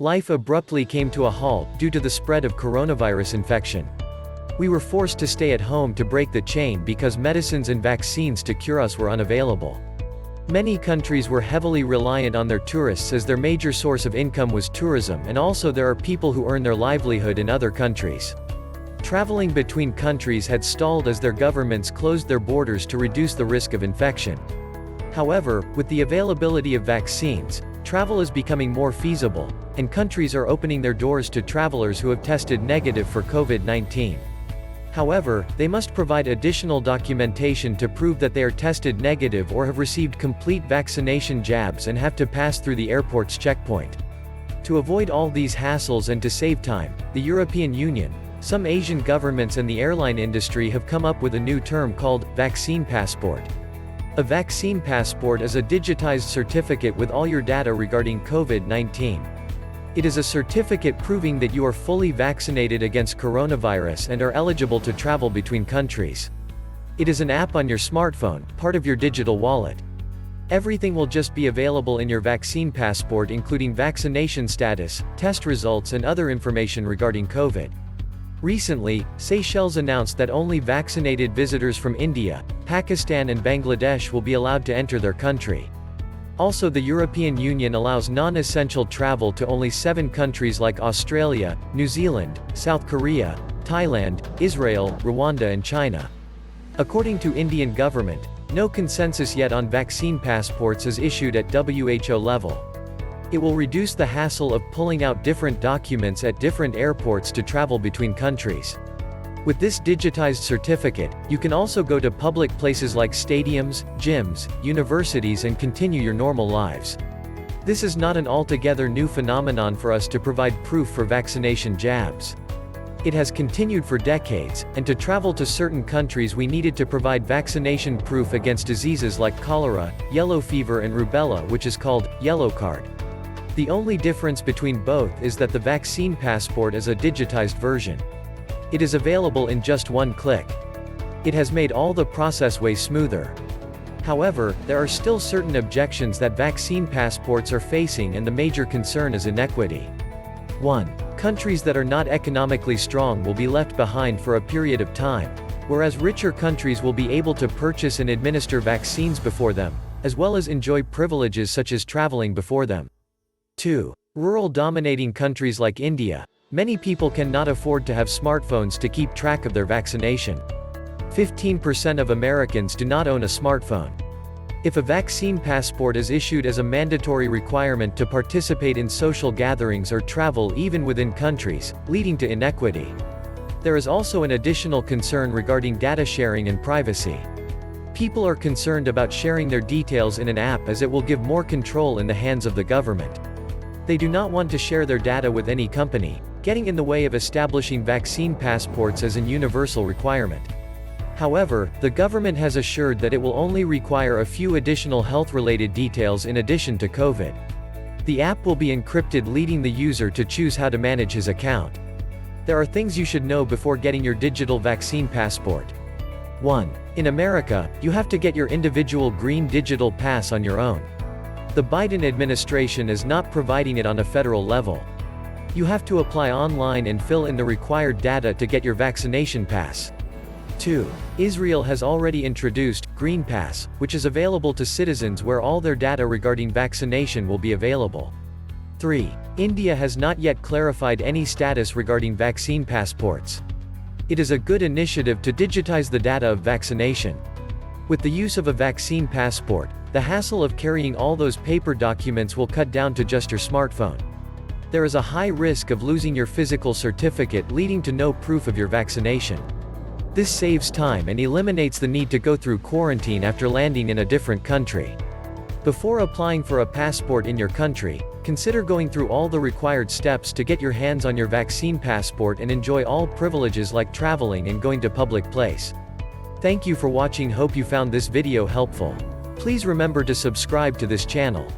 Life abruptly came to a halt due to the spread of coronavirus infection. We were forced to stay at home to break the chain because medicines and vaccines to cure us were unavailable. Many countries were heavily reliant on their tourists as their major source of income was tourism, and also there are people who earn their livelihood in other countries. Traveling between countries had stalled as their governments closed their borders to reduce the risk of infection. However, with the availability of vaccines, travel is becoming more feasible, and countries are opening their doors to travelers who have tested negative for COVID-19. However, they must provide additional documentation to prove that they are tested negative or have received complete vaccination jabs and have to pass through the airport's checkpoint. To avoid all these hassles and to save time, the European Union, some Asian governments and the airline industry have come up with a new term called vaccine passport. A vaccine passport is a digitized certificate with all your data regarding COVID-19. It is a certificate proving that you are fully vaccinated against coronavirus and are eligible to travel between countries. It is an app on your smartphone, part of your digital wallet. Everything will just be available in your vaccine passport, including vaccination status, test results, and other information regarding COVID. Recently, Seychelles announced that only vaccinated visitors from India, Pakistan, and Bangladesh will be allowed to enter their country. Also, the European Union allows non-essential travel to only 7 countries like Australia, New Zealand, South Korea, Thailand, Israel, Rwanda, and China. According to Indian government, no consensus yet on vaccine passports is issued at WHO level. It will reduce the hassle of pulling out different documents at different airports to travel between countries. With this digitized certificate, you can also go to public places like stadiums, gyms, universities, and continue your normal lives. This is not an altogether new phenomenon for us to provide proof for vaccination jabs. It has continued for decades, and to travel to certain countries we needed to provide vaccination proof against diseases like cholera, yellow fever, and rubella, which is called yellow card. The only difference between both is that the vaccine passport is a digitized version. It is available in just one click. It has made all the process way smoother. However, there are still certain objections that vaccine passports are facing, and the major concern is inequity. 1. Countries that are not economically strong will be left behind for a period of time, whereas richer countries will be able to purchase and administer vaccines before them, as well as enjoy privileges such as traveling before them. 2. Rural dominating countries like India, many people cannot afford to have smartphones to keep track of their vaccination. 15% of Americans do not own a smartphone. If a vaccine passport is issued as a mandatory requirement to participate in social gatherings or travel even within countries, leading to inequity. There is also an additional concern regarding data sharing and privacy. People are concerned about sharing their details in an app as it will give more control in the hands of the government. They do not want to share their data with any company, getting in the way of establishing vaccine passports as an universal requirement. However, the government has assured that it will only require a few additional health-related details in addition to COVID. The app will be encrypted, leading the user to choose how to manage his account. There are things you should know before getting your digital vaccine passport. 1. In America, you have to get your individual green digital pass on your own. The Biden administration is not providing it on a federal level. You have to apply online and fill in the required data to get your vaccination pass. 2. Israel has already introduced Green Pass, which is available to citizens where all their data regarding vaccination will be available. 3. India has not yet clarified any status regarding vaccine passports. It is a good initiative to digitize the data of vaccination. With the use of a vaccine passport, the hassle of carrying all those paper documents will cut down to just your smartphone. There is a high risk of losing your physical certificate, leading to no proof of your vaccination. This saves time and eliminates the need to go through quarantine after landing in a different country. Before applying for a passport in your country, consider going through all the required steps to get your hands on your vaccine passport and enjoy all privileges like traveling and going to public place. Thank you for watching. Hope you found this video helpful. Please remember to subscribe to this channel.